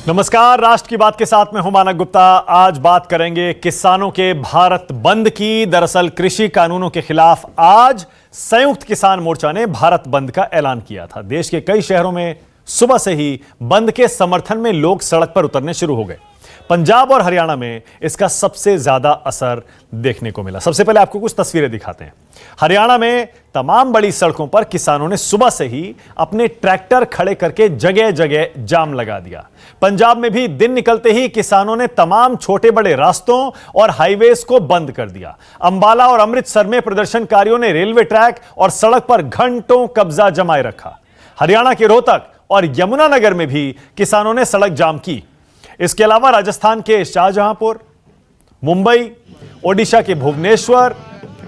नमस्कार, राष्ट्र की बात के साथ में हूं मानक गुप्ता। आज बात करेंगे किसानों के भारत बंद की। दरअसल कृषि कानूनों के खिलाफ आज संयुक्त किसान मोर्चा ने भारत बंद का ऐलान किया था। देश के कई शहरों में सुबह से ही बंद के समर्थन में लोग सड़क पर उतरने शुरू हो गए। पंजाब और हरियाणा में इसका सबसे ज्यादा असर देखने को मिला। सबसे पहले आपको कुछ तस्वीरें दिखाते हैं। हरियाणा में तमाम बड़ी सड़कों पर किसानों ने सुबह से ही अपने ट्रैक्टर खड़े करके जगह जगह जाम लगा दिया। पंजाब में भी दिन निकलते ही किसानों ने तमाम छोटे बड़े रास्तों और हाईवेज को बंद कर दिया। अंबाला और अमृतसर में प्रदर्शनकारियों ने रेलवे ट्रैक और सड़क पर घंटों कब्जा जमाए रखा। हरियाणा के रोहतक और यमुनानगर में भी किसानों ने सड़क जाम की। इसके अलावा राजस्थान के शाहजहांपुर, मुंबई, ओडिशा के भुवनेश्वर,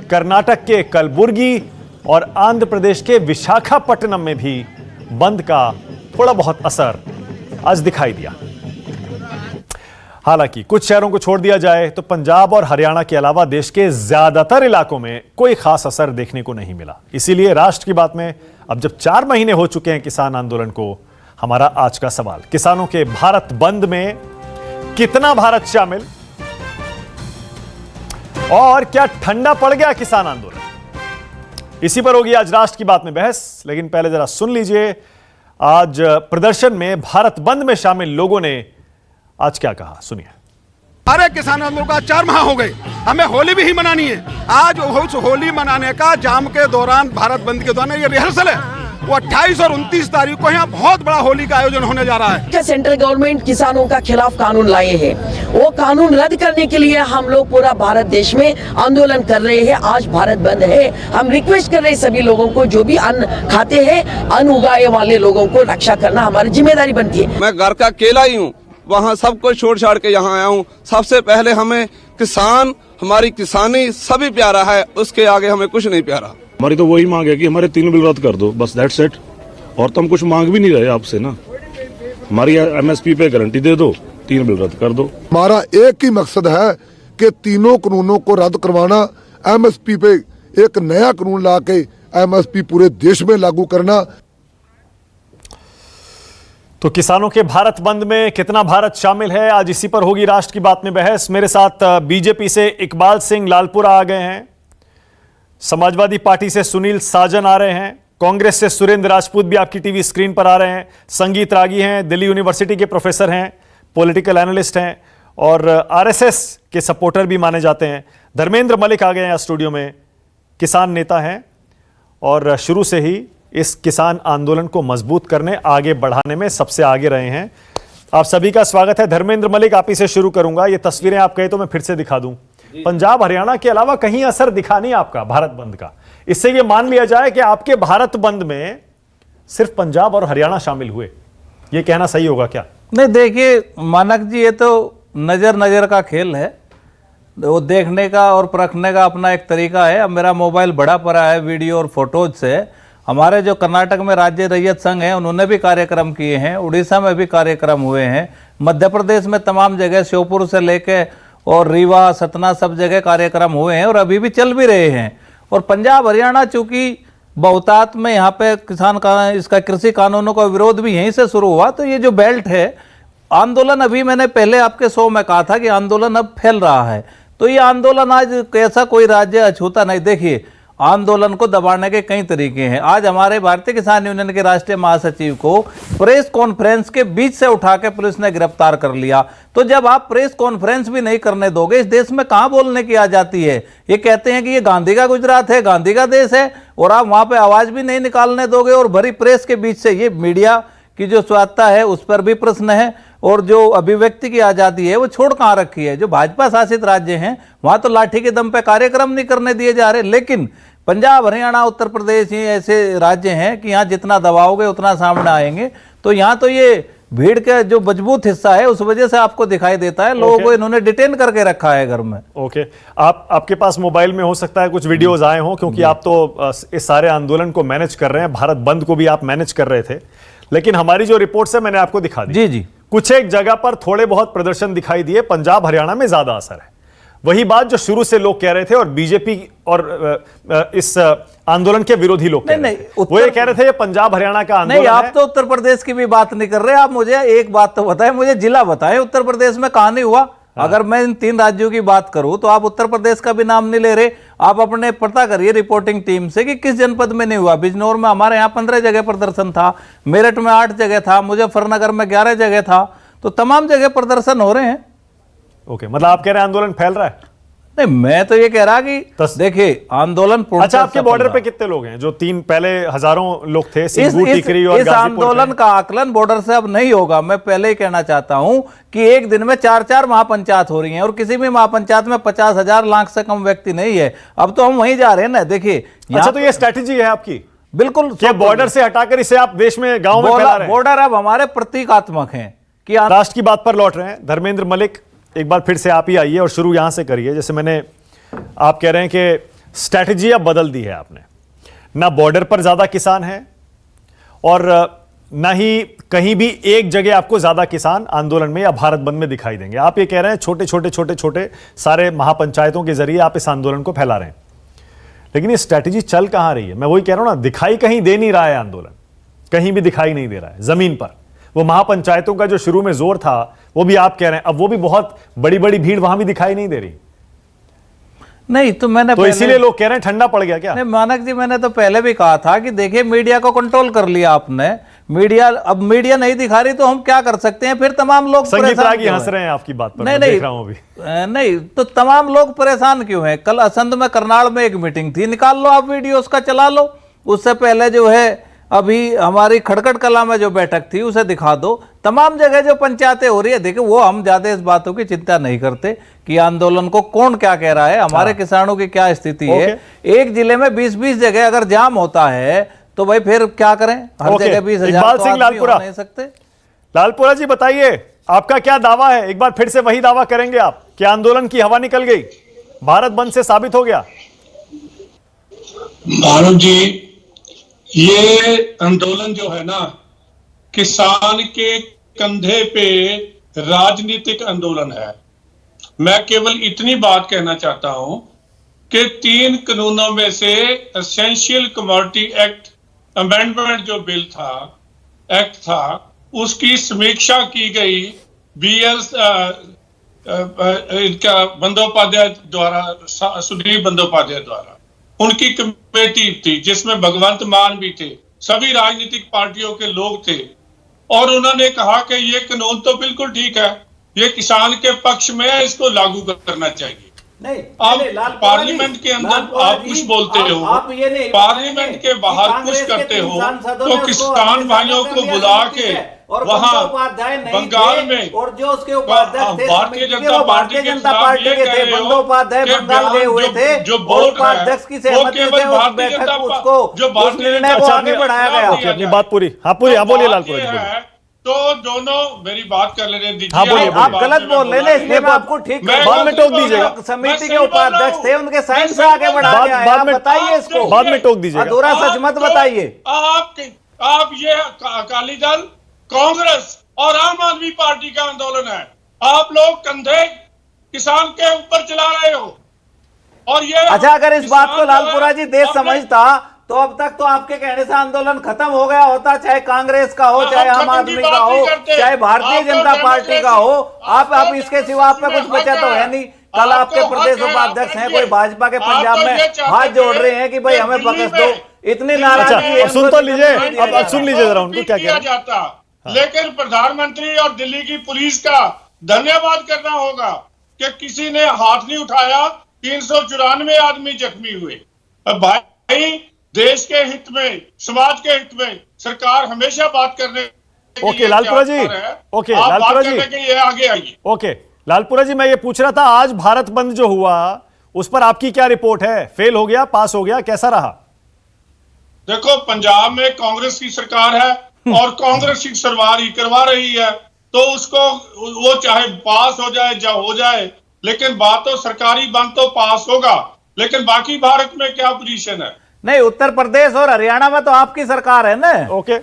कर्नाटक के कलबुर्गी और आंध्र प्रदेश के विशाखापट्टनम में भी बंद का थोड़ा बहुत असर आज दिखाई दिया। हालांकि कुछ शहरों को छोड़ दिया जाए तो पंजाब और हरियाणा के अलावा देश के ज्यादातर इलाकों में कोई खास असर देखने को नहीं मिला। इसीलिए राष्ट्र की बात में अब जब 4 महीने हो चुके हैं किसान आंदोलन को, हमारा आज का सवाल, किसानों के भारत बंद में कितना भारत शामिल और क्या ठंडा पड़ गया किसान आंदोलन? इसी पर होगी आज राष्ट्र की बात में बहस। लेकिन पहले जरा सुन लीजिए आज प्रदर्शन में भारत बंद में शामिल लोगों ने आज क्या कहा, सुनिए। अरे किसान आंदोलन का 4 माह हो गए, हमें होली भी ही मनानी है। आज उस होली मनाने का जाम के दौरान, भारत बंद के दौरान ये रिहर्सल है। वो 28 और 29 तारीख को यहाँ बहुत बड़ा होली का आयोजन होने जा रहा है। सेंट्रल गवर्नमेंट किसानों का खिलाफ कानून लाए हैं, वो कानून रद्द करने के लिए हम लोग पूरा भारत देश में आंदोलन कर रहे हैं। आज भारत बंद है। हम रिक्वेस्ट कर रहे हैं सभी लोगों को, जो भी अन्न खाते हैं, अन्न उगाए वाले लोगों को रक्षा करना हमारी जिम्मेदारी बनती है। मैं घर का अकेला ही हूँ, वहाँ सब कुछ छोड़ छाड़ के यहाँ आया हूँ। सबसे पहले हमें किसान, हमारी किसानी सभी प्यारा है, उसके आगे हमें कुछ नहीं प्यारा। हमारी तो वही मांग है कि हमारे 3 बिल रद्द कर दो, बस दैट्स इट। और तो हम कुछ मांग भी नहीं रहे आपसे ना। हमारी एमएसपी पे गारंटी दे दो, 3 बिल रद्द कर दो। हमारा एक ही मकसद है कि तीनों कानूनों को रद्द करवाना, एमएसपी पे एक नया कानून ला के एमएसपी पूरे देश में लागू करना। तो किसानों के भारत बंद में कितना भारत शामिल है, आज इसी पर होगी राष्ट्र की बात में बहस। मेरे साथ बीजेपी से इकबाल सिंह लालपुरा आ गए हैं, समाजवादी पार्टी से सुनील साजन आ रहे हैं, कांग्रेस से सुरेंद्र राजपूत भी आपकी टीवी स्क्रीन पर आ रहे हैं, संगीत रागी हैं, दिल्ली यूनिवर्सिटी के प्रोफेसर हैं, पॉलिटिकल एनालिस्ट हैं और आरएसएस के सपोर्टर भी माने जाते हैं। धर्मेंद्र मलिक आ गए हैं स्टूडियो में, किसान नेता हैं और शुरू से ही इस किसान आंदोलन को मजबूत करने, आगे बढ़ाने में सबसे आगे रहे हैं। आप सभी का स्वागत है। धर्मेंद्र मलिक, आप ही से शुरू करूंगा। ये तस्वीरें आप कहे तो मैं फिर से दिखा दूं। पंजाब हरियाणा के अलावा कहीं असर दिखा नहीं आपका भारत बंद का। इससे ये मान लिया जाए कि आपके भारत बंद में सिर्फ पंजाब और हरियाणा शामिल हुए, ये कहना सही होगा क्या? नहीं, देखिए मानक जी, ये तो नज़र का खेल है। वो देखने का और परखने का अपना एक तरीका है। अब मेरा मोबाइल बड़ा पड़ा है वीडियो और फोटोज से। हमारे जो कर्नाटक में राज्य रैयत संघ हैं, उन्होंने भी कार्यक्रम किए हैं, उड़ीसा में भी कार्यक्रम हुए हैं, मध्य प्रदेश में तमाम जगह श्योपुर से लेके और रीवा, सतना सब जगह कार्यक्रम हुए हैं और अभी भी चल भी रहे हैं। और पंजाब हरियाणा चूंकि बहुतात में यहाँ पे किसान का, इसका कृषि कानूनों का विरोध भी यहीं से शुरू हुआ, तो ये जो बेल्ट है आंदोलन, अभी मैंने पहले आपके शो में कहा था कि आंदोलन अब फैल रहा है। तो ये आंदोलन आज कैसा कोई राज्य अछूता नहीं। देखिए, आंदोलन को दबाने के कई तरीके हैं। आज हमारे भारतीय किसान यूनियन के राष्ट्रीय महासचिव को प्रेस कॉन्फ्रेंस के बीच से उठा के पुलिस ने गिरफ्तार कर लिया। तो जब आप प्रेस कॉन्फ्रेंस भी नहीं करने दोगे, इस देश में कहां बोलने की आजादी है? ये कहते हैं कि ये गांधी का गुजरात है, गांधी का देश है, और आप वहां पे आवाज भी नहीं निकालने दोगे। और भरी प्रेस के बीच से ये मीडिया की जो स्वायत्ता है उस पर भी प्रश्न है, और जो अभिव्यक्ति की आज़ादी है वो छोड़ कहाँ रखी है? जो भाजपा शासित राज्य हैं वहाँ तो लाठी के दम पे कार्यक्रम नहीं करने दिए जा रहे, लेकिन पंजाब, हरियाणा, उत्तर प्रदेश ये ऐसे राज्य हैं कि यहाँ जितना दबाओगे उतना सामने आएंगे। तो यहाँ तो ये भीड़ का जो मजबूत हिस्सा है उस वजह से आपको दिखाई देता है। लोगों को इन्होंने डिटेन करके रखा है घर में। ओके, आपके पास मोबाइल में हो सकता है कुछ वीडियोज आए हों, क्योंकि आप तो इस सारे आंदोलन को मैनेज कर रहे हैं, भारत बंद को भी आप मैनेज कर रहे थे। लेकिन हमारी जो रिपोर्ट्स है मैंने आपको दिखा दी। जी जी, कुछ एक जगह पर थोड़े बहुत प्रदर्शन दिखाई दिए। पंजाब हरियाणा में ज्यादा असर है। वही बात जो शुरू से लोग कह रहे थे और बीजेपी और इस आंदोलन के विरोधी लोग नहीं, वो ये कह रहे थे ये पंजाब हरियाणा का आंदोलन नहीं, आप है। तो उत्तर प्रदेश की भी बात नहीं कर रहे। आप मुझे एक बात तो बताएं, मुझे जिला बताएं उत्तर प्रदेश में कहां नहीं हुआ। अगर मैं इन 3 राज्यों की बात करूं तो आप उत्तर प्रदेश का भी नाम नहीं ले रहे। आप अपने पता करिए रिपोर्टिंग टीम से कि किस जनपद में नहीं हुआ। बिजनौर में हमारे यहाँ 15 जगह प्रदर्शन था, मेरठ में 8 जगह था, मुजफ्फरनगर में 11 जगह था, तो तमाम जगह प्रदर्शन हो रहे हैं। ओके, मतलब आप कह रहे हैं आंदोलन फैल रहा है? नहीं, मैं तो ये कह रहा कि देखिए आंदोलन अच्छा, आपके बॉर्डर पे कितने लोग हैं? जो 3 पहले हजारों लोग थे, सिंगू, टिकरी और इस आंदोलन का आकलन बॉर्डर से अब नहीं होगा। मैं पहले ही कहना चाहता हूं कि एक दिन में 4-4 महापंचायत हो रही हैं और किसी भी महापंचायत में 50,000 लाख से कम व्यक्ति नहीं है। अब तो हम वहीं जा रहे हैं ना। देखिए, अच्छा, तो ये स्ट्रैटेजी है आपकी? बिल्कुल, क्या बॉर्डर से हटाकर इसे आप देश में, गांव में फैला रहे हैं? बॉर्डर अब हमारे प्रतीकात्मक हैं कि राष्ट्र की बात पर लौट रहे हैं। धर्मेंद्र मलिक, एक बार फिर से आप ही आइए और शुरू यहां से करिए। जैसे मैंने, आप कह रहे हैं कि स्ट्रैटेजी अब बदल दी है आपने। ना बॉर्डर पर ज्यादा किसान हैं और ना ही कहीं भी एक जगह आपको ज्यादा किसान आंदोलन में या भारत बंद में दिखाई देंगे। आप ये कह रहे हैं छोटे छोटे सारे महापंचायतों के जरिए आप इस आंदोलन को फैला रहे हैं, लेकिन ये स्ट्रैटेजी चल कहां रही है? मैं वही कह रहा हूं ना, दिखाई कहीं दे नहीं रहा है आंदोलन, कहीं भी दिखाई नहीं दे रहा है जमीन पर। वो महापंचायतों का जो शुरू में जोर था, वो भी आप कह रहे हैं अब वो भी बहुत बड़ी बड़ी भीड़ वहां भी दिखाई नहीं दे रही। नहीं, तो मैंने तो इसीलिए लोग कह रहे हैं ठंडा पड़ गया क्या? नहीं मानक जी, मैंने तो पहले भी कहा था कि देखिए मीडिया को कंट्रोल कर लिया आपने। अब मीडिया नहीं दिखा रही तो हम क्या कर सकते हैं? फिर तमाम लोग संगीत रागी हंस रहे हैं आपकी बात पर, मैं देख रहा हूं अभी। नहीं, तो तमाम लोग परेशान क्यों हैं? कल असंध में करनाल में एक मीटिंग थी, निकाल लो आप वीडियो, उसका चला लो। उससे पहले जो है अभी हमारी खड़खड़ कला में जो बैठक थी उसे दिखा दो। तमाम जगह जो पंचायतें हो रही है, देखिए वो हम ज्यादा इस बातों की चिंता नहीं करते कि आंदोलन को कौन क्या कह रहा है, हमारे किसानों की क्या स्थिति है। एक जिले में 20-20 जगह अगर जाम होता है तो भाई फिर क्या करें? हर जगह 20,000 तो लालपुरा नहीं सकते। लालपुरा जी बताइए, आपका क्या दावा है? एक बार फिर से वही दावा करेंगे आप कि आंदोलन की हवा निकल गई, भारत बंद से साबित हो गया? मानव जी, ये आंदोलन जो है ना, किसान के कंधे पे राजनीतिक आंदोलन है। मैं केवल इतनी बात कहना चाहता हूं कि 3 कानूनों में से एसेंशियल कमोडिटी एक्ट अमेंडमेंट जो बिल था, एक्ट था, उसकी समीक्षा की गई BS इनका बंदोपाध्याय द्वारा, सुधीर बंदोपाध्याय द्वारा। उनकी कमेटी थी जिसमें भगवंत मान भी थे, सभी राजनीतिक पार्टियों के लोग थे, और उन्होंने कहा कि ये कानून तो बिल्कुल ठीक है, ये किसान के पक्ष में है, इसको लागू करना चाहिए। नहीं, आप पार्लियामेंट के अंदर आप कुछ बोलते हो, पार्लियामेंट के बाहर कुछ करते हो, तो किसान भाइयों को बुला के वहाँ बंगाल में और जो उसके उपाध्यक्ष थे भारतीय जनता पार्टी के थे, बंदोपाध्याय बंगाल गए हुए थे, जो बोल उपाध्यक्ष की सहमति से उस बैठक उसको, उस निर्णय को आगे बढ़ाया गया। अपनी बात पूरी, हाँ पूरी, हाँ बोलिए लालपुरा जी। तो दोनों मेरी बात कर लेने दीजिए। हाँ, बोलिए, आप गलत बोल रहे हैं, इसलिए मैं आपको ठीक बाद में टोक दीजिएगा। समिति के उपाध्यक्ष थे, उनके साइन से आगे बढ़ा दिया है। आप बताइए इसको, बाद में टोक दीजिएगा। अधूरा सच मत बताइए। आप ये अकाली दल, कांग्रेस और आम आदमी पार्टी का आंदोलन है। आप लोग कंधे किसान के ऊपर चला रहे हो, और ये अच्छा, अगर इस बात को लालपुरा जी देश समझता तो अब तक तो आपके कहने से आंदोलन खत्म हो गया होता, चाहे कांग्रेस का हो, चाहे आम आदमी का हो, चाहे भारतीय जनता पार्टी का हो। आप इसके सिवा आप पे कुछ बचा तो है नहीं। कल आपके प्रदेश उपाध्यक्ष हैं, कोई भाजपा के पंजाब में हाथ जोड़ रहे हैं कि भाई हमें बख्श दो। इतनी नाराजगी सुन तो लीजिए, अब सुन लीजिए जरा उनको क्या किया जाता। लेकिन प्रधानमंत्री और दिल्ली की पुलिस का धन्यवाद करना होगा कि किसी ने हाथ नहीं उठाया। 394 आदमी जख्मी हुए। अब भाई, देश के हित में, समाज के हित में सरकार हमेशा बात करने ओके लालपुरा जी, ओके लालपुरा जी, आगे आइए। ओके लालपुरा जी, मैं ये पूछ रहा था आज भारत बंद जो हुआ उस पर आपकी क्या रिपोर्ट है? फेल हो गया, पास हो गया, कैसा रहा? देखो, पंजाब में कांग्रेस की सरकार है और कांग्रेस की सरकार ही करवा रही है, तो उसको वो चाहे पास हो जाए या हो जाए, लेकिन बात तो सरकारी बंद तो पास होगा। लेकिन बाकी भारत में क्या पोजीशन है? नहीं, उत्तर प्रदेश और हरियाणा में तो आपकी सरकार है ना। ओके,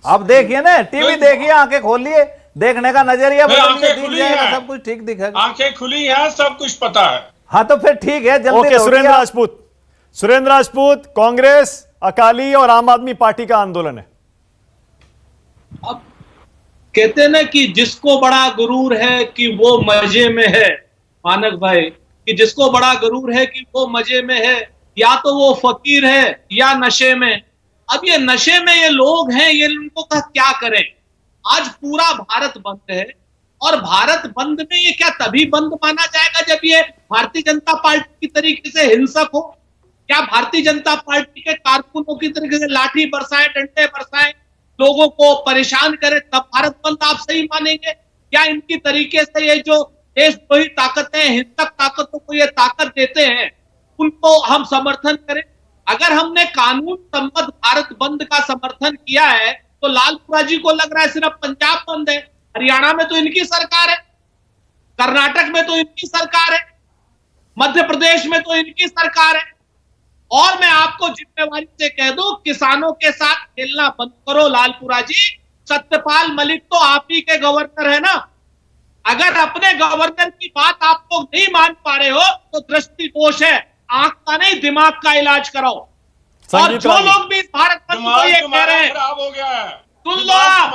आप देखिए ना, टीवी देखिए, आंखें खोलिए, देखने का नजरिया बदलिए, आंखें खुली है, सब कुछ ठीक दिखेगा। आंखें खुली हैं, सब कुछ पता है। हाँ तो फिर ठीक है, जल्दी ओके, रोकिए सुरेंद्र आप। राजपूत, सुरेंद्र राजपूत, कांग्रेस, अकाली और आम आदमी पार्टी का आंदोलन है। अब कहते हैं ना कि जिसको बड़ा गुरूर है कि वो मजे में है, मानक भाई, कि जिसको बड़ा गुरूर है कि वो मजे में है, या तो वो फकीर है या नशे में। अब ये नशे में ये लोग हैं, ये इनको का क्या करें। आज पूरा भारत बंद है, और भारत बंद में ये क्या तभी बंद माना जाएगा जब ये भारतीय जनता पार्टी की तरीके से हिंसक हो? क्या भारतीय जनता पार्टी के कारकुनों की तरीके से लाठी बरसाएं, डंडे बरसाएं, लोगों को परेशान करें, तब भारत बंद आप सही मानेंगे? क्या इनकी तरीके से ये जो देशद्रोही ताकतें, हिंसक ताकतों को ये ताकत देते हैं, उनको हम समर्थन करें? अगर हमने कानून सम्मत भारत बंद का समर्थन किया है तो लालपुरा जी को लग रहा है सिर्फ पंजाब बंद है। हरियाणा में तो इनकी सरकार है, कर्नाटक में तो इनकी सरकार है, मध्य प्रदेश में तो इनकी सरकार है। और मैं आपको जिम्मेवारी से कह दूं, किसानों के साथ खेलना बंद करो लालपुरा जी। सत्यपाल मलिक तो आप ही के गवर्नर है ना। अगर अपने गवर्नर की बात आप लोग नहीं मान पा रहे हो तो दृष्टि दोष है, आंख का नहीं दिमाग का इलाज कराओ। और जो लोग भी भारत बंद को ये कह रहे हैं, खराब हो गया है, सुन लो आप,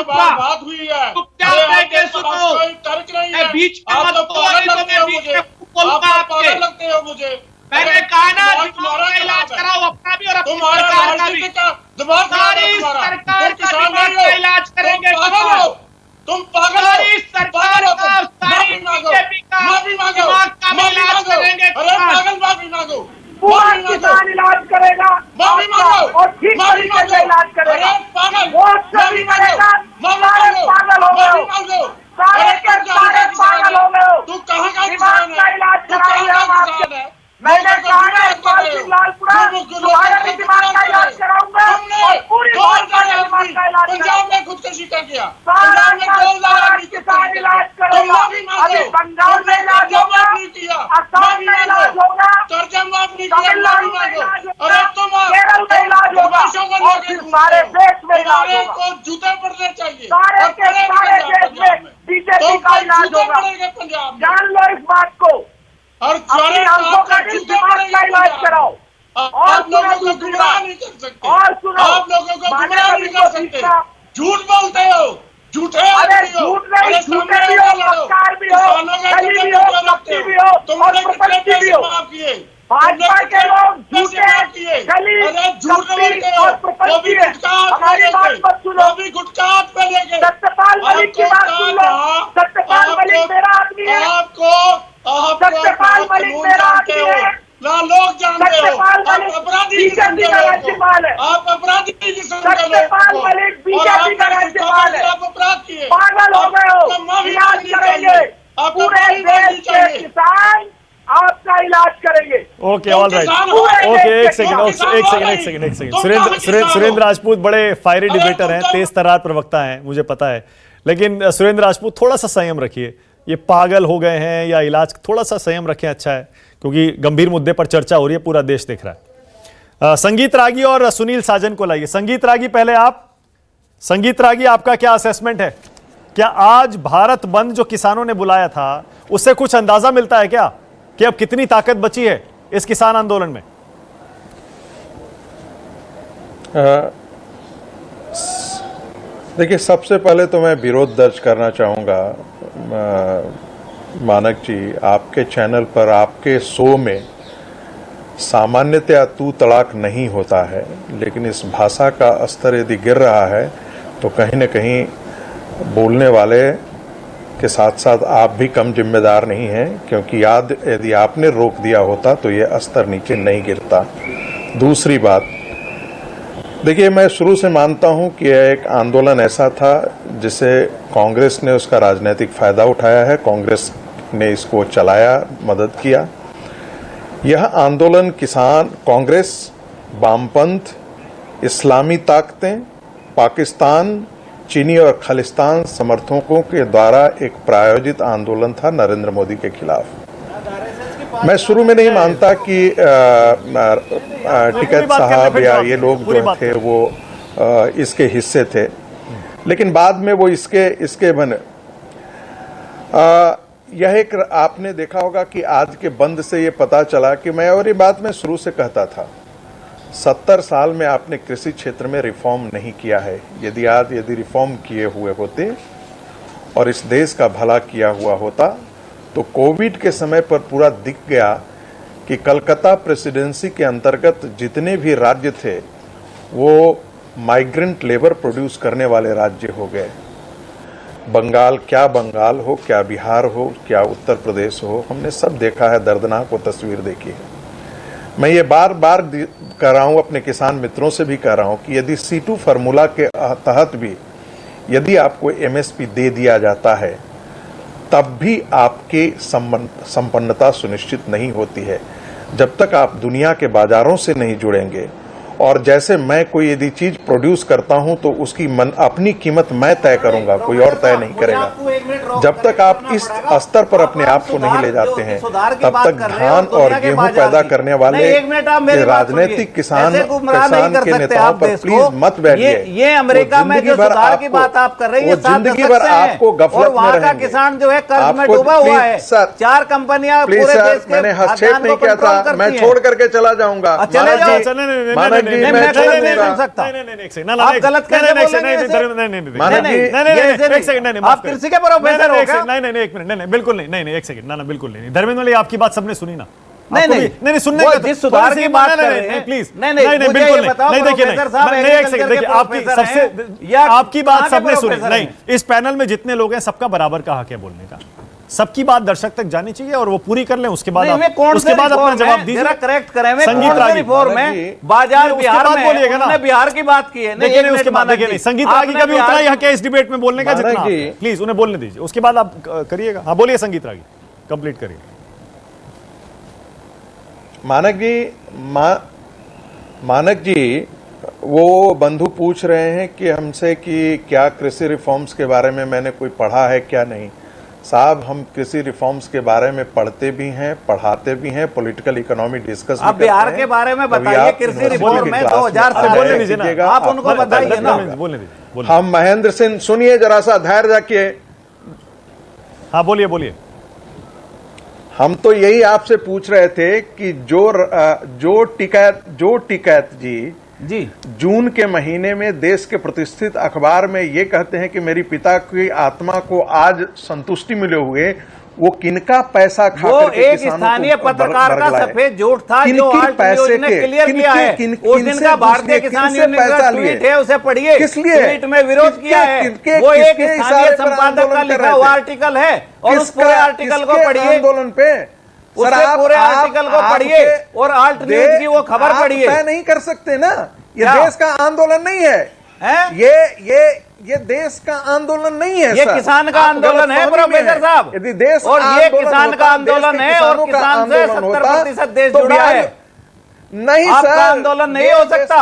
बात हुई है, चुपचाप रह के सुनो, तर्क नहीं है, बीच में आप मत तो बोलो, पागल नहीं तो लगते मैं हो बीच मुझे, में बोलूंगा आप आपके। पागल लगते हो मुझे। मैंने कहा ना दिमाग तुम्हारा का इलाज दिमाग है। कराओ, अपना भी और अपनी तुम्हारा सरकार का भी। राजनीति का दिमाग खराब है सारी तुम्हारा। सरकार तुम का किसान दिमाग नहीं हो, का इलाज करेंगे तुम पागल किसान। हो, तुम पागल हो, सारी सरकार पागल हो का, तुम। सारी माफी मांगो, बीजेपी का माफी मांगो, दिमाग का भी माफी इलाज मांगो। करेंगे अरे किसान। पागल, माफी मांगो, पूरा माफी मांगो, किसान इलाज करेगा, माफी मांगो, और ठीक माफी तरीके मांगो। से इलाज करेगा। अरे पागल, वो माफी सभी मांगो, करेगा, माफी सारे मांगो, पागल हो गए माफी हो। मांगो। सारे अरे के तुम कहाँ सारे का किसान पागल है? हो गए हो। तू कहाँ का दिमाग किसान का है? इलाज तू कराइए कहाँ हम का आपके। किसान है? मैंने लोगों को कहा है गुमराह कर रहे हो। लालपुरा, तुम्हारे भी दिमाग का इलाज कराऊंगा, और पूरी भाजपा के दिमाग का इलाज पंजाब में खुदकुशी कर किया, सारा पंजाब में गोलदार आदमी को किसान इलाज तुम करेगा। माफी मांगो। अभी बंगाल में इलाज होगा, नहीं किया, असम माफी में इलाज मांगो, होगा, तर्जमा माफ नहीं किया, माफी तमिलनाडु में मांगो। इलाज अरे होगा, तुम केरल में इलाज होगा, बदमाशों को और लेके फिर घूमते सारे हो। देश में इलाज तुम्हारे होगा। को जूते पड़ने चाहिए, सारे और के पड़े भी सारे पंजाब देश में में। बीजेपी का तुमको इलाज जूते होगा। पड़ेंगे पंजाब में, जान लो इस बात को। और अपनी सारे आंखों का आपके भी जूते दिमाग पड़ेंगे का इलाज पंजाब में। कराओ। और आप लोगों सुनो को दूसरी गुमराह बात, नहीं कर सकते, और सुनो, आप लोगों को माने गुमराह वाली नहीं को कर सकते। तीसरा, झूठ बोलते हो, झूठे अरे आदमी हो। झूठ नहीं, अरे झूठे सामने भी हो, आके लड़ो। पक्कार भी हो, किसानों के गली कितने भी हो, पैसे रखते पक्की भी हो, तुमने और कितने प्रपंची भी पैसे हो। माफ किए? भाजपा तुमने के कितने लोग पैसे झूठे, माफ किए? गली, अरे झूठ कपटी बोलते हो, और वो प्रपंची भी है। गुटखा हाथ में हमारी बात लेके, मत सुनो। वो भी गुटखा हाथ में लेके। सत्यपाल मलिक की बात सुन लो। सत्यपाल मलिक मेरा आदमी है। आपको सत्यपाल मलिक कानून मेरा जानते आदमी हो, है। ना लोग जानते हो। सत्यपाल आप मलिक अपराधी बीजेपी किस्म का के लोग राज्यपाल है। हो। आप अपराधी किस्म के लोग सत्यपाल हो। मलिक और बीजेपी आपने का राज्यपाल है। खिलाफ अपराध किए। पागल हो गए आपको हो। माफी इलाज मांगनी करेंगे, चाहिए। आपको पूरे माफी मांगनी देश के चाहिए। किसान आपका इलाज करेंगे। ओके, ऑल राइट, ओके, एक सेकंड। सुरेंद्र राजपूत बड़े फायरी डिबेटर हैं, तेज तर्रार प्रवक्ता हैं, मुझे पता है, लेकिन सुरेंद्र राजपूत थोड़ा सा संयम रखिए। ये पागल हो गए हैं या इलाज, थोड़ा सा संयम रखें, अच्छा है, क्योंकि गंभीर मुद्दे पर चर्चा हो रही है, पूरा देश देख रहा है। संगीत रागी और सुनील साजन को लाइए। संगीत रागी पहले आप। संगीत रागी, आपका क्या असेसमेंट है? क्या आज भारत बंद जो किसानों ने बुलाया था उससे कुछ अंदाजा मिलता है क्या कि अब कितनी ताकत बची है इस किसान आंदोलन में? देखिए, सबसे पहले तो मैं विरोध दर्ज करना चाहूँगा। मानक जी, आपके चैनल पर, आपके शो में सामान्यतया तू तड़ाक नहीं होता है, लेकिन इस भाषा का स्तर यदि गिर रहा है तो कहीं न कहीं बोलने वाले के साथ साथ आप भी कम जिम्मेदार नहीं हैं, क्योंकि यदि आपने रोक दिया होता तो ये स्तर नीचे नहीं गिरता। दूसरी बात, देखिए, मैं शुरू से मानता हूं कि यह एक आंदोलन ऐसा था जिसे कांग्रेस ने उसका राजनीतिक फायदा उठाया है, कांग्रेस ने इसको चलाया, मदद किया। यह आंदोलन किसान, कांग्रेस, वामपंथ, इस्लामी ताकतें, पाकिस्तान, चीनी और खालिस्तान समर्थकों के द्वारा एक प्रायोजित आंदोलन था नरेंद्र मोदी के खिलाफ। मैं शुरू में नहीं मानता कि टिकैत साहब या ये लोग जो थे वो इसके हिस्से थे, लेकिन बाद में वो इसके बने। यह एक आपने देखा होगा कि आज के बंद से ये पता चला कि मैं, और ये बात मैं शुरू से कहता था, 70 साल में आपने कृषि क्षेत्र में रिफॉर्म नहीं किया है। यदि रिफॉर्म किए हुए होते और इस देश का भला किया हुआ होता तो कोविड के समय पर पूरा दिख गया कि कलकत्ता प्रेसिडेंसी के अंतर्गत जितने भी राज्य थे वो माइग्रेंट लेबर प्रोड्यूस करने वाले राज्य हो गए। बंगाल हो, क्या बिहार हो, क्या उत्तर प्रदेश हो, हमने सब देखा है, दर्दनाक वो तस्वीर देखी है। मैं ये बार बार कह रहा हूँ, अपने किसान मित्रों से भी कह रहा हूँ कि यदि C2 फार्मूला के तहत भी यदि आपको MSP दे दिया जाता है तब भी आपकी संपन्नता सुनिश्चित नहीं होती है जब तक आप दुनिया के बाजारों से नहीं जुड़ेंगे। और जैसे मैं कोई यदि चीज प्रोड्यूस करता हूं तो उसकी अपनी कीमत मैं तय करूंगा, कोई और तय नहीं करेगा। जब तक आप इस स्तर पर अपने आप को नहीं ले जाते हैं तब तक धान और गेहूं पैदा करने वाले राजनीतिक किसान के नेताओं पर प्लीज मत बैठिए। ये अमेरिका में जो सुधार की बात आप कर रही है, जिंदगी भर आपको गफलत में रहेंगे। किसान जो है कर्ज में डूबा हुआ है। 4 कंपनियां पूरे देश के, मैंने हस्तक्षेप नहीं किया था, मैं छोड़ करके चला जाऊंगा। आप गलत कैसे बोलेंगे? आप कृषि के प्रोफेसर हो क्या? नहीं, एक मिनट, बिल्कुल नहीं, एक सेकंड, बिल्कुल नहीं। धर्मेंद्र वाली आपकी बात सबने सुनी ना? नहीं, सुनने का जिस सुधार की बात कर रहे हैं, प्लीज, नहीं, बिल्कुल नहीं, देखिए, एक सेकंड, देखिए, आपकी बात सबने सुनी। नहीं, इस पैनल में जितने लोग हैं सबका बराबर का हक है बोलने का, सबकी बात दर्शक तक जानी चाहिए और वो पूरी कर लें, उसके बाद अपना जवाब दीजिए। करेक्ट करें, संगीत रागी रिफॉर्म है, बाजार बिहार में बोलिएगा ना, बिहार की बात की है। देखिए, उसके बाद देखिए, संगीत रागी का भी उतना ही हक है इस डिबेट में बोलने का जितना, प्लीज उन्हें बोलने दीजिए, उसके बाद आप करिएगा। हाँ, बोलिए संगीत रागी, कंप्लीट करिए। मानक जी, वो बंधु पूछ रहे हैं कि हमसे कि क्या कृषि रिफॉर्म्स के बारे में मैंने कोई पढ़ा है क्या नहीं। साहब, हम कृषि रिफॉर्म्स के बारे में पढ़ते भी हैं, पढ़ाते भी हैं, पॉलिटिकल इकोनॉमी डिस्कस भी करते हैं। बिहार के बारे में बताइए, कृषि रिफॉर्म में 2000 से बोलने दीजिए, आप उनको बताइए ना। हम महेंद्र सिंह, सुनिए जरा सा, धैर्य रखिए। हाँ, बोलिए। हम तो यही आपसे पूछ रहे थे कि जो टिकैत जी जून के महीने में देश के प्रतिष्ठित अखबार में ये कहते हैं कि मेरी पिता की आत्मा को आज संतुष्टि मिले हुए, वो किनका पैसा खा करके एक स्थानीय पत्रकार का सफेद झूठ था जो आज ने क्लियर किया है। उस दिन का भारतीय किसान यूनियन का ट्वीट है, उसे पढ़िए। किस लिए ट्वीट में विरोध किया है, वो एक स्थानीय संपादक का लिखा हुआ आर्टिकल है और उस पूरे आर्टिकल को पढ़िए, आंदोलन पे उसके पूरे आर्टिकल को पढ़िए और आल्ट न्यूज की वो खबर पढ़िए। तय नहीं कर सकते ना, ये देश का आंदोलन नहीं है, ये देश का आंदोलन नहीं है, ये किसान का आंदोलन है प्रोफेसर साहब। यदि देश और ये किसान का आंदोलन है और किसान से 70% देश जुड़ा है। नहीं, आपका आंदोलन नहीं हो सकता,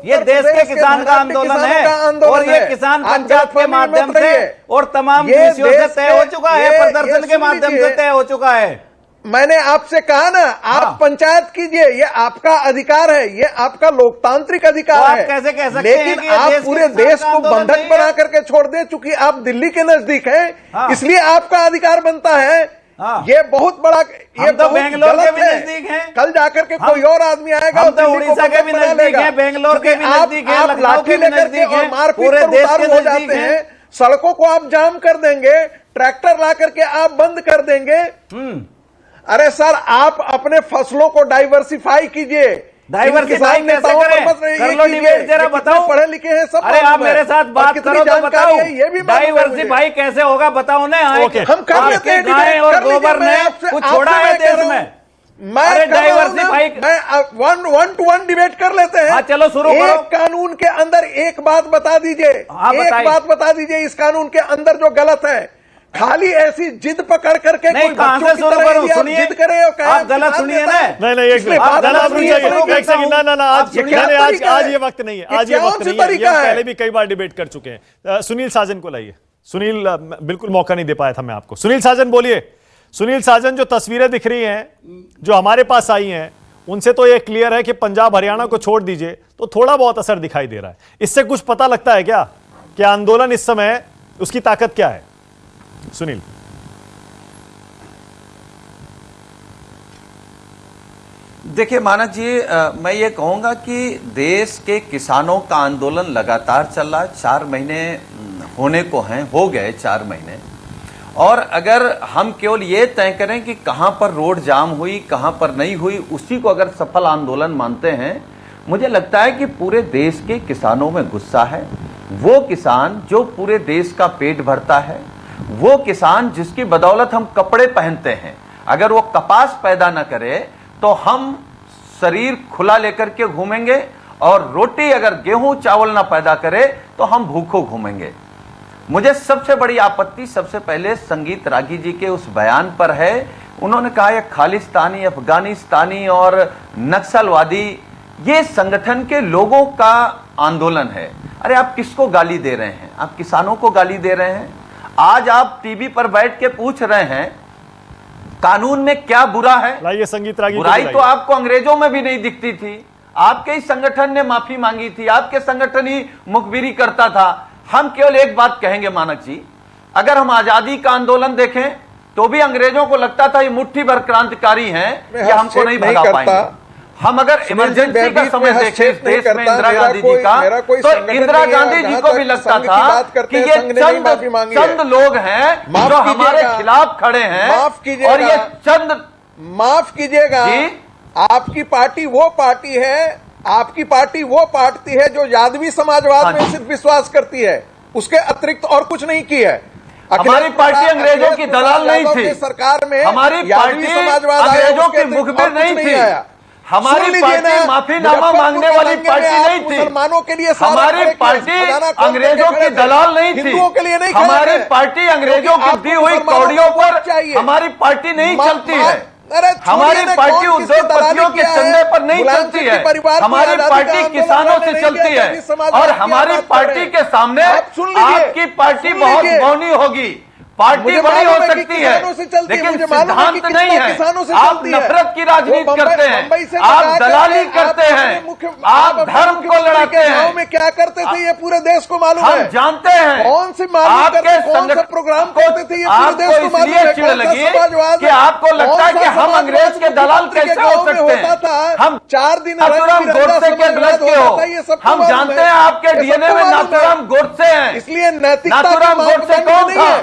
ये देश के किसान का आंदोलन है और ये किसान पंचायत के माध्यम से और तमाम विषयों से तय हो चुका है, प्रदर्शन के माध्यम से तय हो चुका है। मैंने आपसे कहा ना, आप पंचायत कीजिए, ये आपका अधिकार है, ये आपका लोकतांत्रिक अधिकार है। कैसे कह सकते हैं लेकिन आप पूरे देश को बंधक बना करके छोड़ दे, चूंकि आप दिल्ली के नजदीक हैं, इसलिए आपका अधिकार बनता है। ये बहुत बड़ा, ये तो बेंगलोर के भी नजदीक है, कल जाकर के कोई और आदमी आएगा, हम तो उड़ीसा के भी नजदीक है, बेंगलोर के भी नजदीक है, लखनऊ के भी नजदीक है, पूरे देश के नजदीक है। सड़कों को आप जाम कर देंगे, ट्रैक्टर ला करके आप बंद कर देंगे। अरे सर, आप अपने फसलों को डाइवर्सिफाई कीजिए। डाइवर्सिफाई कैसे करें? कर लो डिबेट, जरा बताओ। पढ़े लिखे हैं सब। अरे आप मेरे साथ बात करो तो बताओ, डाइवर्सिफाई कैसे होगा बताओ ना। हम कर लेते हैं, गाय और गोबर ने कुछ छोड़ा है देश में। मैं डाइवर्सिफाई, मैं 1 to 1 डिबेट कर लेते हैं। चलो शुरू करो। एक कानून के अंदर एक बात बता दीजिए, एक बात बता दीजिए इस कानून के अंदर जो गलत है। खाली ऐसी जिद पकड़ करके नहीं, कोई कहां से शुरू करूं? सुनिए, जिद करे और आप गलत सुनिए ना। नहीं, एक सेकंड, आज ये वक्त नहीं है, आज ये वक्त नहीं है, ये पहले भी कई बार डिबेट कर चुके हैं। सुनील साजन को लाइए। सुनील, बिल्कुल मौका नहीं दे पाया था मैं आपको। सुनील साजन बोलिए। सुनील साजन, जो तस्वीरें दिख रही हैं, जो हमारे पास आई हैं, उनसे तो ये क्लियर है कि पंजाब हरियाणा को छोड़ दीजिए तो थोड़ा बहुत असर दिखाई दे रहा है। इससे कुछ पता लगता है क्या कि आंदोलन इस समय उसकी ताकत क्या है? सुनील, देखिए मानक जी, मैं ये कहूंगा कि देश के किसानों का आंदोलन लगातार चल रहा है। 4 महीने होने को हैं, हो गए 4 महीने। और अगर हम केवल ये तय करें कि कहां पर रोड जाम हुई, कहां पर नहीं हुई, उसी को अगर सफल आंदोलन मानते हैं, मुझे लगता है कि पूरे देश के किसानों में गुस्सा है। वो किसान जो पूरे देश का पेट भरता है, वो किसान जिसकी बदौलत हम कपड़े पहनते हैं, अगर वो कपास पैदा न करे तो हम शरीर खुला लेकर के घूमेंगे, और रोटी अगर गेहूं चावल ना पैदा करे तो हम भूखों घूमेंगे। मुझे सबसे बड़ी आपत्ति सबसे पहले संगीत रागी जी के उस बयान पर है। उन्होंने कहा यह खालिस्तानी, अफगानिस्तानी और नक्सलवादी ये संगठन के लोगों का आंदोलन है। अरे आप किसको गाली दे रहे हैं? आप किसानों को गाली दे रहे हैं। आज आप टीवी पर बैठ के पूछ रहे हैं कानून में क्या बुरा है। लाइए संगीत रागी। बुराई तो आपको अंग्रेजों में भी नहीं दिखती थी। आपके ही संगठन ने माफी मांगी थी, आपके संगठन ही मुखबिरी करता था। हम केवल एक बात कहेंगे मानक जी, अगर हम आजादी का आंदोलन देखें तो भी अंग्रेजों को लगता था ये मुट्ठी भर क्रांतिकारी हैं, ये हमको नहीं भगा पाएंगे। हम अगर इमरजेंसी का समय देखें इस देश में इंदिरा गांधी जी का, तो इंदिरा गांधी जी को भी लगता था कि ये चंद लोग हैं जो हमारे खिलाफ खड़े हैं, और ये चंद। माफ कीजिएगा, आपकी पार्टी वो पार्टी है, आपकी पार्टी वो पार्टी है जो यादवी समाजवाद में सिर्फ विश्वास करती है, उसके अतिरिक्त और कुछ नहीं की है। हमारी पार्टी अंग्रेजों की दलाल नहीं थी, सरकार में हमारी पार्टी अंग्रेजों की मुखबिर नहीं थी, हमारी पार्टी माफीनामा मांगने वाली पार्टी नहीं थी, मुसलमानों के लिए हमारी पार्टी अंग्रेजों की दलाल नहीं थी, हिंदुओं के लिए नहीं, हमारी पार्टी अंग्रेजों की दी हुई कौड़ियों पर हमारी पार्टी नहीं चलती है, हमारी पार्टी उद्योगपतियों के चंदे पर नहीं चलती है, हमारी पार्टी किसानों से चलती है, और हमारी पार्टी के सामने आपकी पार्टी बहुत मौनी होगी। पार्टी बड़ी हो सकती है लेकिन सिद्धांत नहीं है। आप नफरत की राजनीति करते हैं, आप दलाली करते हैं, आप धर्म को लड़ाते हैं। में क्या करते थे ये पूरे देश को मालूम है, हम जानते हैं। कौन सी आपके कौन सा प्रोग्राम करते थे ये पूरे देश को मालूम है। चिढ़ लगी कि आपको लगता है कि हम अंग्रेज के दलाल कैसे हो सकते हैं। हम 4 दिन नाथूराम गोडसे के ब्लड के हो, हम जानते हैं आपके डीएनए में नाथूराम गोडसे हैं, इसलिए नैतिकता नाथूराम गोडसे कौन था?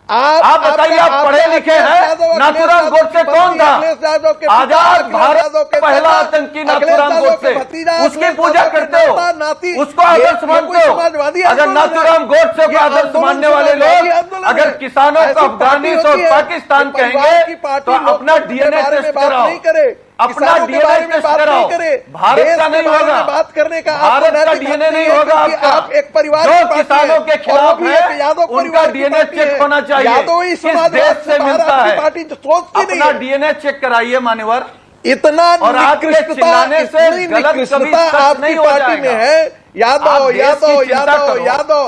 आप बताइए, आप पढ़े लिखे हैं। नाथूराम गोडसे कौन था? आजाद भारत पहला आतंकी नाथूराम गोडसे, उसकी पूजा करते हो, उसको आदर्श मानते हो। अगर नाथूराम गोडसे को आदर्श मानने वाले लोग अगर किसानों को अफगानिस्तान और पाकिस्तान कहेंगे तो अपना डीएनए टेस्ट कराओ, अपना डीएनए टेस्ट कराओ। भारत का नहीं होगा, बात करने का भारत का डीएनए नहीं होगा आपका। आप एक परिवार जो किसानों के खिलाफ है उनका डीएनए चेक होना चाहिए। किस देश से मिलता है अपना डीएनए चेक कराइए मान्यवर। इतना और आपके चिल्लाने से गलत कभी सच नहीं हो जाएगा। यादव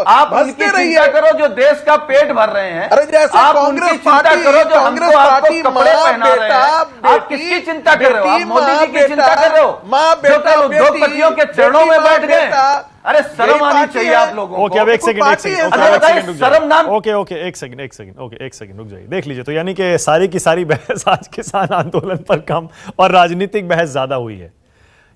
आप उनकी चिंता करो जो देश का पेट भर रहे हैं। अरे जैसे आप उनकी चिंता करो जो हमको आपको कपड़े पहना रहे हैं। आप किसकी चिंता कर रहे हो? आप मोदी जी की चिंता कर रहे हो जो कल उद्योगपतियों के चरणों में बैठ गए। अरे शर्म आनी चाहिए आप लोगों को। ओके, अब एक सेकंड शर्म नाम। ओके एक सेकंड रुक जाइए। देख लीजिए, तो यानी कि सारी की सारी बहस आज किसान आंदोलन पर कम और राजनीतिक बहस ज्यादा हुई है।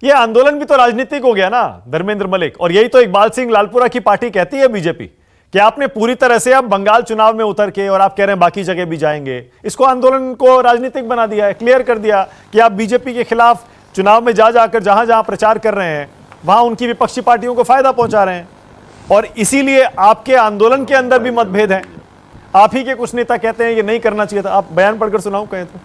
ये आंदोलन भी तो राजनीतिक हो गया ना धर्मेंद्र मलिक। और यही तो इकबाल सिंह लालपुरा की पार्टी कहती है बीजेपी कि आपने पूरी तरह से अब बंगाल चुनाव में उतर के, और आप कह रहे हैं बाकी जगह भी जाएंगे, इसको आंदोलन को राजनीतिक बना दिया है, क्लियर कर दिया कि आप बीजेपी के खिलाफ चुनाव में जाकर जहां जहां प्रचार कर रहे हैं वहां उनकी विपक्षी पार्टियों को फायदा पहुंचा रहे हैं। और इसीलिए आपके आंदोलन के अंदर भी मतभेद है। आप ही के कुछ नेता कहते हैं ये नहीं करना चाहिए था। आप बयान पढ़कर सुनाओ कहें तो।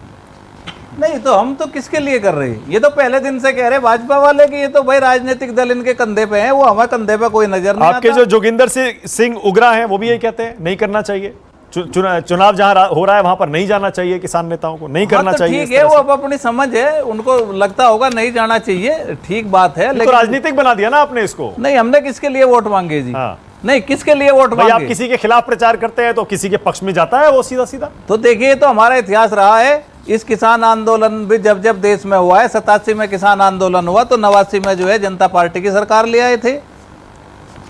नहीं तो हम तो किसके लिए कर रहे हैं? ये तो पहले दिन से कह रहे भाजपा वाले कि ये तो भाई राजनीतिक दल इनके कंधे पे है, वो हमारे कंधे पे कोई नजर नहीं आता। आपके जो जोगिंदर सिंह उग्रा हैं वो भी यही कहते हैं नहीं करना चाहिए, चुनाव जहां हो रहा है वहां पर नहीं जाना चाहिए, किसान नेताओं को नहीं करना चाहिए। ठीक है, वो अब अपनी समझ है, उनको लगता होगा नहीं जाना चाहिए, ठीक बात है। लेकिन राजनीतिक बना दिया ना आपने इसको। नहीं, हमने किसके लिए वोट मांगे जी? हाँ। नहीं, किसके लिए वोट मांगे? आप किसी के खिलाफ प्रचार करते हैं तो किसी के पक्ष में जाता है वो सीधा सीधा। तो देखिए, तो हमारा इतिहास रहा है। इस किसान आंदोलन भी जब जब देश में हुआ है, 87 में किसान आंदोलन हुआ तो 89 में जो है जनता पार्टी की सरकार ले आए थे।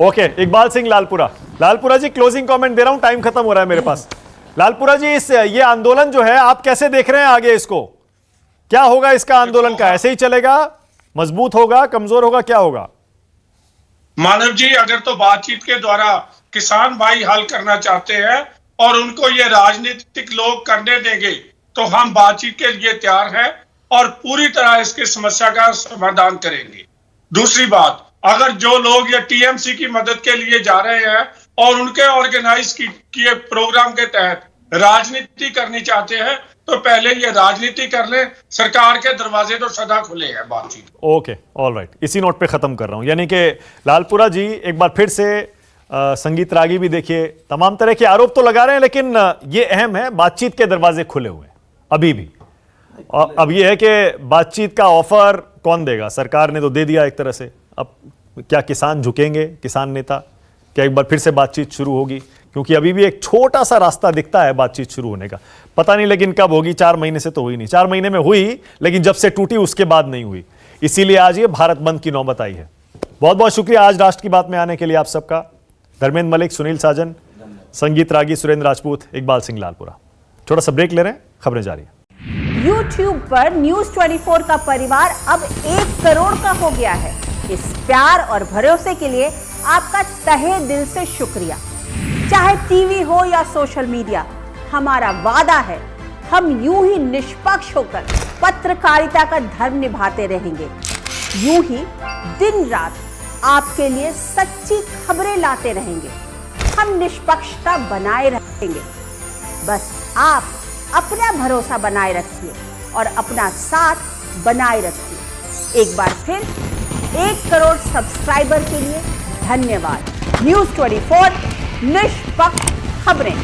ओके, इकबाल सिंह लालपुरा जी क्लोजिंग कमेंट दे रहा हूं, टाइम खत्म हो रहा है मेरे पास। लालपुरा जी, ये आंदोलन जो है आप कैसे देख रहे हैं आगे इसको? क्या होगा इसका आंदोलन का? ऐसे ही चलेगा, मजबूत होगा, कमजोर होगा, क्या होगा? मानव जी, अगर तो बातचीत के द्वारा किसान भाई हल करना चाहते हैं और उनको ये राजनीतिक लोग करने देंगे तो हम बातचीत के लिए तैयार हैं और पूरी तरह इसकी समस्या का समाधान करेंगे। दूसरी बात, अगर जो लोग ये टीएमसी की मदद के लिए जा रहे हैं और उनके ऑर्गेनाइज किए प्रोग्राम के तहत राजनीति करनी चाहते हैं तो पहले ये राजनीति कर ले, सरकार के दरवाजे तो सदा खुले हैं बातचीत। ओके, ऑल राइट, इसी नोट पे खत्म कर रहा हूं। यानी कि लालपुरा जी एक बार फिर से संगीत रागी भी देखिए तमाम तरह के आरोप तो लगा रहे हैं, लेकिन ये अहम है बातचीत के दरवाजे खुले हुए हैं अभी भी। और अब ये है कि बातचीत का ऑफर कौन देगा? सरकार ने तो दे दिया एक तरह से, अब क्या किसान झुकेंगे? किसान नेता क्या एक बार फिर से बातचीत शुरू होगी? क्योंकि अभी भी एक छोटा सा रास्ता दिखता है बातचीत शुरू होने का, पता नहीं लेकिन कब होगी। 4 महीने से तो हुई नहीं, 4 महीने में हुई लेकिन जब से टूटी उसके बाद नहीं हुई, इसीलिए आज ये भारत बंद की नौबत आई है। बहुत बहुत शुक्रिया आज राष्ट्र की बात में आने के लिए आप सबका। धर्मेंद्र मलिक, सुनील साजन, संगीत रागी, सुरेंद्र राजपूत, इकबाल सिंह लालपुरा। छोटा सा ब्रेक ले रहे हैं, खबरें जारी है। YouTube पर News 24 का परिवार अब 1 करोड़ का हो गया है। इस प्यार और भरोसे के लिए आपका तहे दिल से शुक्रिया। चाहे टीवी हो या सोशल मीडिया, हमारा वादा है हम यूं ही निष्पक्ष होकर पत्रकारिता का धर्म निभाते रहेंगे। यूं ही दिन रात आपके लिए सच्ची खबरें लाते रहेंगे। हम निष्पक्षता बनाए रखेंगे। बस आप अपना भरोसा बनाए रखिए और अपना साथ बनाए रखिए। एक बार फिर 1 करोड़ सब्सक्राइबर के लिए धन्यवाद। News 24, निष्पक्ष खबरें।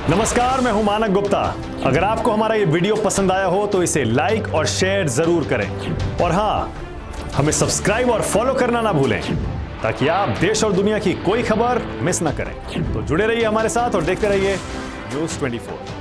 नमस्कार, मैं हूं मानक गुप्ता। अगर आपको हमारा ये वीडियो पसंद आया हो तो इसे लाइक और शेयर जरूर करें और हां, हमें सब्सक्राइब और फॉलो करना ना भूलें ताकि आप देश और दुनिया की कोई खबर मिस ना करें। तो जुड़े रहिए हमारे साथ और देखते रहिए News 24।